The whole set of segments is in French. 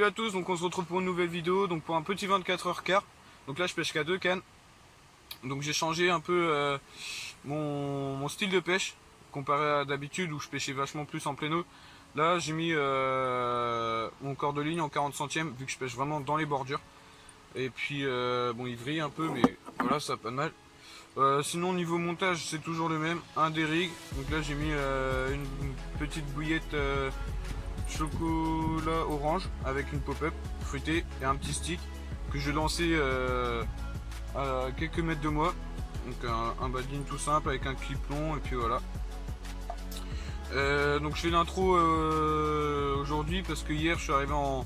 à tous, donc on se retrouve pour une nouvelle vidéo, donc pour un petit 24h quart. Donc là je pêche qu'à 2 cannes. Donc j'ai changé un peu mon style de pêche comparé à d'habitude où je pêchais vachement plus en plein eau. Là j'ai mis mon corps de ligne en 40 centièmes vu que je pêche vraiment dans les bordures. Et puis bon, il vrille un peu mais voilà, ça a pas de mal. Sinon niveau montage c'est toujours le même, un des rigs. Donc là j'ai mis une petite bouillette chocolat orange avec une pop-up fruitée et un petit stick que je lançais à quelques mètres de moi. Donc un bas de ligne tout simple avec un clip long et puis voilà. Donc je fais l'intro aujourd'hui parce que hier je suis arrivé en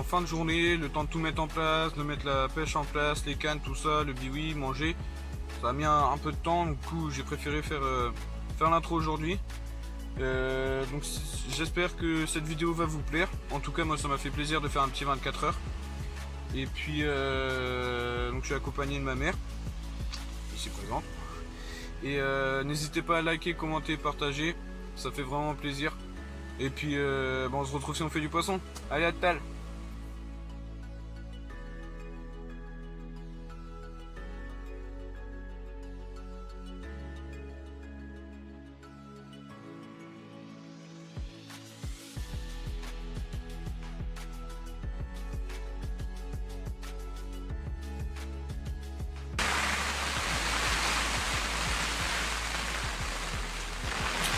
fin de journée, le temps de tout mettre en place, de mettre la pêche en place, les cannes, tout ça, le biwi, manger. Ça a mis un peu de temps, du coup j'ai préféré faire l'intro aujourd'hui. Donc j'espère que cette vidéo va vous plaire. En tout cas moi ça m'a fait plaisir de faire un petit 24 heures. Et puis donc je suis accompagné de ma mère, ici présente. Et n'hésitez pas à liker, commenter, partager, ça fait vraiment plaisir. Et puis bon, on se retrouve si on fait du poisson. Allez, à tout à l'heure.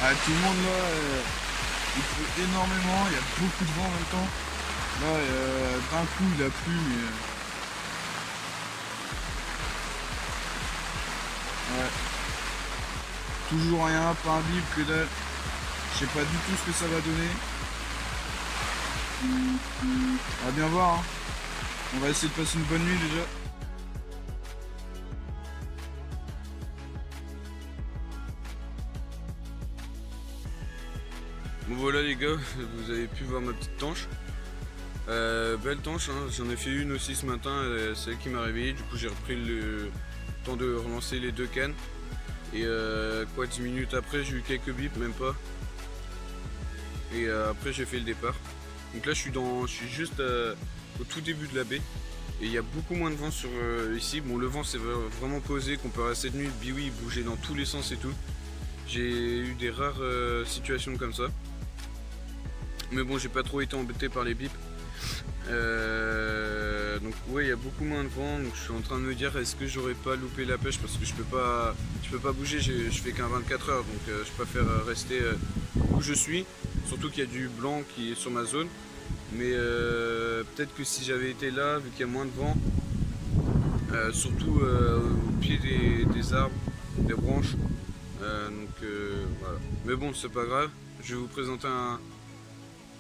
Ah, tout le monde là, il pleut énormément, il y a beaucoup de vent en même temps. Là, d'un coup il a plu, mais ouais. Toujours rien, pas un bip, que dalle. Je sais pas du tout ce que ça va donner. On va bien voir, hein. On va essayer de passer une bonne nuit déjà. Bon voilà les gars, vous avez pu voir ma petite tanche. Belle tanche, hein. J'en ai fait une aussi ce matin, c'est elle qui m'a réveillé. Du coup j'ai repris le temps de relancer les 2 cannes. Et quoi, 10 minutes après j'ai eu quelques bips, même pas. Et après j'ai fait le départ. Donc là je suis juste au tout début de la baie. Et il y a beaucoup moins de vent sur ici. Bon, le vent c'est vraiment posé comparé à cette nuit. Le biwi il bougeait dans tous les sens et tout. J'ai eu des rares situations comme ça. Mais bon, j'ai pas trop été embêté par les bips. Donc ouais, il y a beaucoup moins de vent. Donc je suis en train de me dire, est-ce que j'aurais pas loupé la pêche parce que je peux pas bouger. Je fais qu'un 24 heures, donc je préfère rester où je suis. Surtout qu'il y a du blanc qui est sur ma zone. Mais peut-être que si j'avais été là, vu qu'il y a moins de vent, surtout au pied des arbres, des branches. Voilà. Mais bon, c'est pas grave. Je vais vous présenter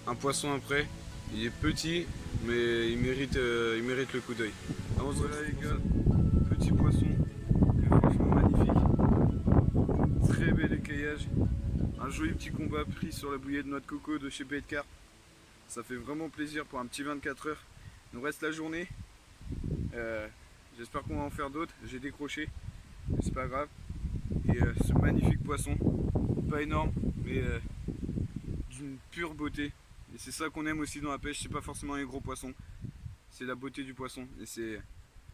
un poisson après. Il est petit, mais il mérite le coup d'œil. Voilà les gars, petit poisson, franchement magnifique. Très bel écaillage. Un joli petit combat pris sur la bouillée de noix de coco de chez Baitcar. Ça fait vraiment plaisir pour un petit 24 heures. Il nous reste la journée. J'espère qu'on va en faire d'autres. J'ai décroché, mais c'est pas grave. Et ce magnifique poisson, pas énorme, mais d'une pure beauté. Et c'est ça qu'on aime aussi dans la pêche, c'est pas forcément les gros poissons, c'est la beauté du poisson et c'est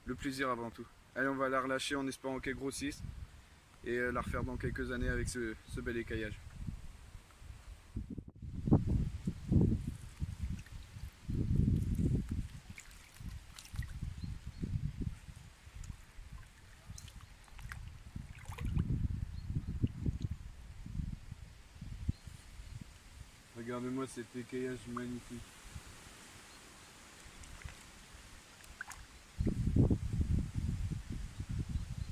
le plaisir avant tout. Allez, on va la relâcher en espérant qu'elle grossisse et la refaire dans quelques années avec ce bel écaillage. Regardez-moi cet écaillage magnifique.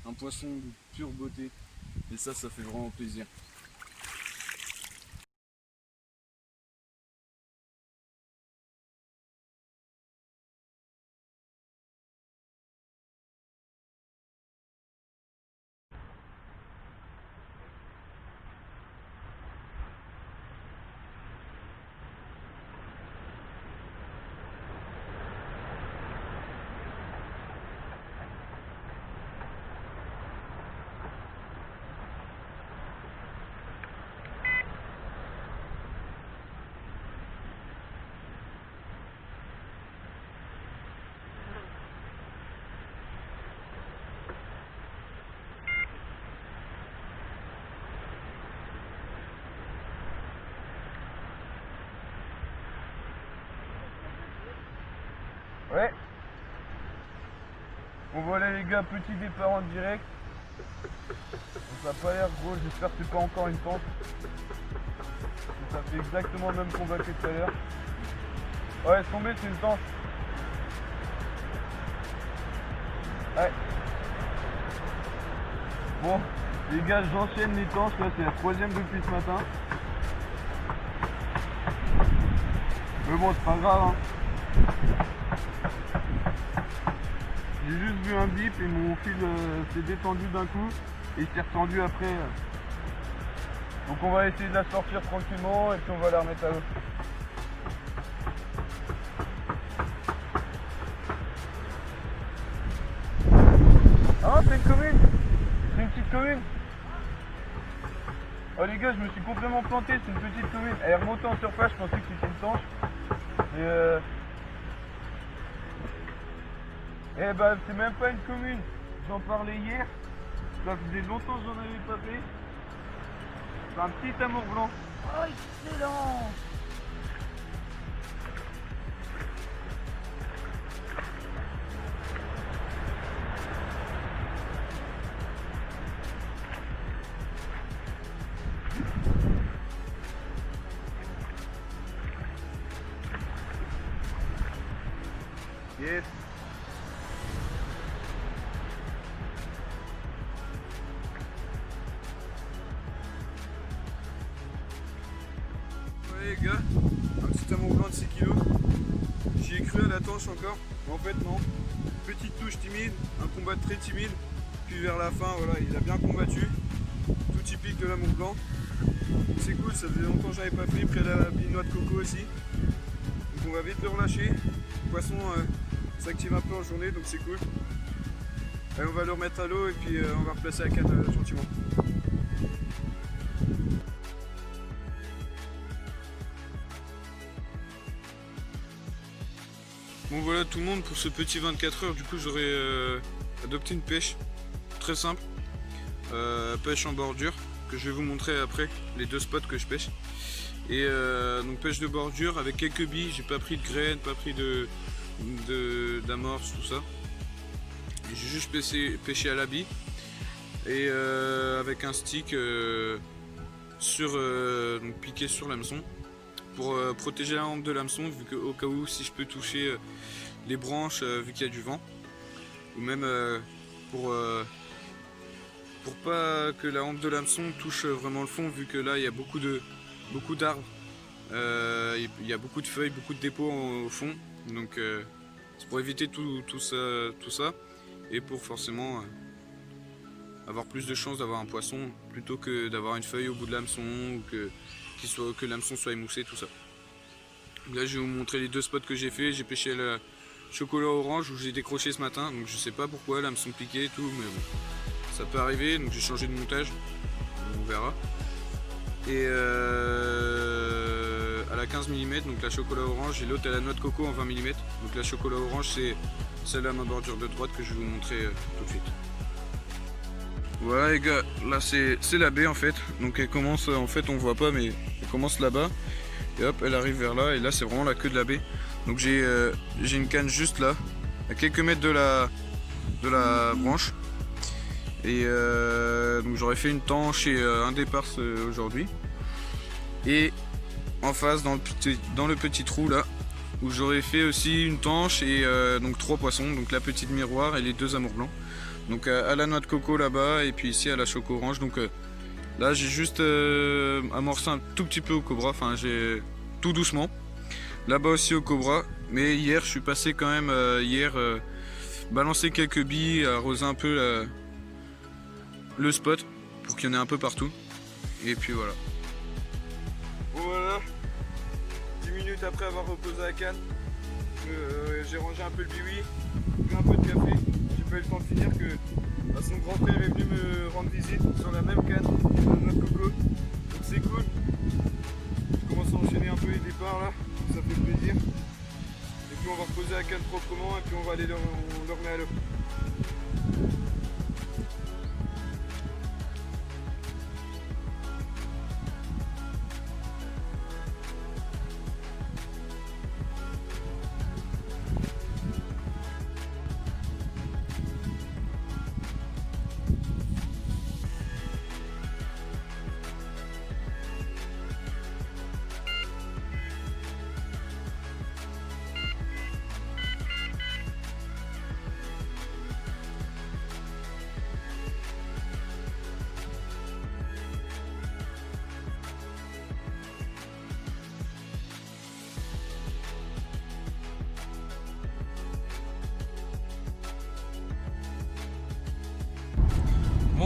Un poisson de pure beauté. Et ça fait vraiment plaisir. Ouais. Bon voilà les gars, petit départ en direct. Ça a pas l'air gros, j'espère que c'est pas encore une tente. Ça fait exactement le même combat que tout à l'heure. Ouais, laisse tomber, c'est une tente. Ouais. Bon, les gars, j'enchaîne les tanches, là c'est la 3e depuis ce matin. Mais bon, c'est pas grave, hein. J'ai juste vu un bip et mon fil s'est détendu d'un coup et il s'est retendu après. Donc on va essayer de la sortir tranquillement et puis on va la remettre à l'eau. Ah, c'est une commune. C'est une petite commune. Oh les gars, je me suis complètement planté, c'est une petite commune. Elle est remontée en surface, je pensais que c'était une tanche. Eh ben, c'est même pas une commune. J'en parlais hier. Ça faisait longtemps que j'en avais pas fait. C'est un petit amour blanc. Oh, excellent! Yes. Ouais les gars, un petit amour blanc de 6 kg. J'y ai cru à la tanche encore, mais en fait non. Petite touche timide, un combat très timide. Puis vers la fin, voilà, il a bien combattu. Tout typique de l'amour blanc. C'est cool, ça faisait longtemps que j'avais pas pris, près de la noix de coco aussi. Donc on va vite le relâcher. Le poisson s'active un peu en journée, donc c'est cool. Allez, on va le remettre à l'eau et puis on va replacer la canne gentiment. Bon voilà tout le monde pour ce petit 24 heures. Du coup j'aurais adopté une pêche très simple, pêche en bordure, que je vais vous montrer après les 2 spots que je pêche. Et donc pêche de bordure avec quelques billes, j'ai pas pris de graines, pas pris d'amorce, tout ça. J'ai juste pêché à la bille et avec un stick donc piqué sur l'hameçon pour protéger la hampe de l'hameçon, vu qu'au cas où si je peux toucher les branches vu qu'il y a du vent, ou même pour pas que la hampe de l'hameçon touche vraiment le fond, vu que là il y a beaucoup d'arbres, il y a beaucoup de feuilles, beaucoup de dépôts au fond, donc c'est pour éviter tout ça et pour forcément avoir plus de chances d'avoir un poisson plutôt que d'avoir une feuille au bout de l'hameçon ou que l'hameçon soit émoussé, tout ça. Là je vais vous montrer les 2 spots que j'ai fait. J'ai pêché le chocolat orange où j'ai décroché ce matin, donc je sais pas pourquoi, l'hameçon piqué et tout, mais bon, ça peut arriver, donc j'ai changé de montage, on verra. Et à la 15 mm, donc la chocolat orange, et l'autre à la noix de coco en 20 mm. Donc la chocolat orange c'est celle à ma bordure de droite que je vais vous montrer tout de suite. Voilà les gars, là c'est la baie en fait, donc elle commence, en fait on voit pas mais elle commence là-bas et hop elle arrive vers là, et là c'est vraiment la queue de la baie. Donc j'ai une canne juste là, à quelques mètres de la branche, et donc j'aurais fait une tanche et un départ aujourd'hui, et en face dans le petit trou là où j'aurais fait aussi une tanche et donc 3 poissons, donc la petite miroir et les 2 amours blancs. Donc à la noix de coco là-bas et puis ici à la choco orange. Donc là j'ai juste amorcé un tout petit peu au cobra, enfin j'ai tout doucement. Là-bas aussi au cobra, mais hier je suis passé quand même, balancer quelques billes, arroser un peu le spot pour qu'il y en ait un peu partout. Et puis voilà. Bon voilà, 10 minutes après avoir reposé la canne, j'ai rangé un peu le biwi, bu un peu de café. J'ai pas eu le temps de finir que son grand frère est venu me rendre visite sur la même canne, la noix de coco. Donc c'est cool. Je commence à enchaîner un peu les départs là, ça fait plaisir. Et puis on va reposer la canne proprement et puis on va aller le remettre à l'eau.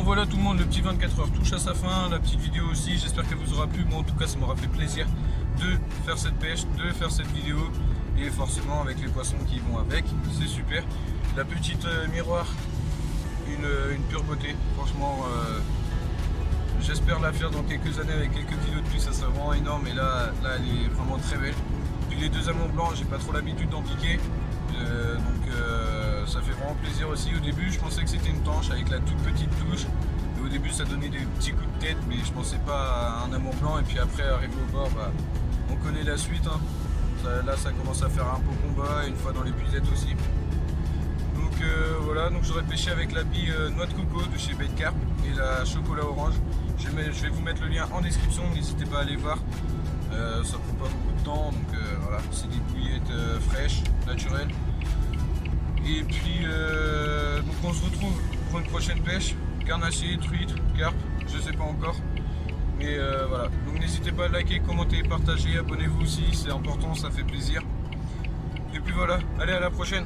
Bon voilà tout le monde, le petit 24 heures touche à sa fin, la petite vidéo aussi, j'espère qu'elle vous aura plu. Moi en tout cas ça m'aura fait plaisir de faire cette pêche, de faire cette vidéo, et forcément avec les poissons qui vont avec, c'est super. La petite miroir, une pure beauté, franchement j'espère la faire dans quelques années avec quelques kilos de plus, ça sera vraiment énorme, et là elle est vraiment très belle. Puis les deux aimants blancs, j'ai pas trop l'habitude d'en piquer, donc ça fait vraiment plaisir aussi. Au début je pensais que c'était une tanche avec la toute petite touche, et au début ça donnait des petits coups de tête, mais je pensais pas à un aimant blanc, et puis après arrivé au bord, bah, on connaît la suite, hein. Là ça commence à faire un peu combat, et une fois dans l'épuisette aussi. Donc voilà, donc j'aurais pêché avec la bille noix de coco de chez Bait Carp et la chocolat orange. Je vais vous mettre le lien en description, n'hésitez pas à aller voir. Ça prend pas beaucoup de temps, donc voilà, c'est des bouillettes fraîches, naturelles. Et puis donc on se retrouve pour une prochaine pêche, carnassier, truite, carpe, je sais pas encore. Mais voilà, donc n'hésitez pas à liker, commenter, partager, abonnez-vous aussi, c'est important, ça fait plaisir. Et puis voilà, allez à la prochaine.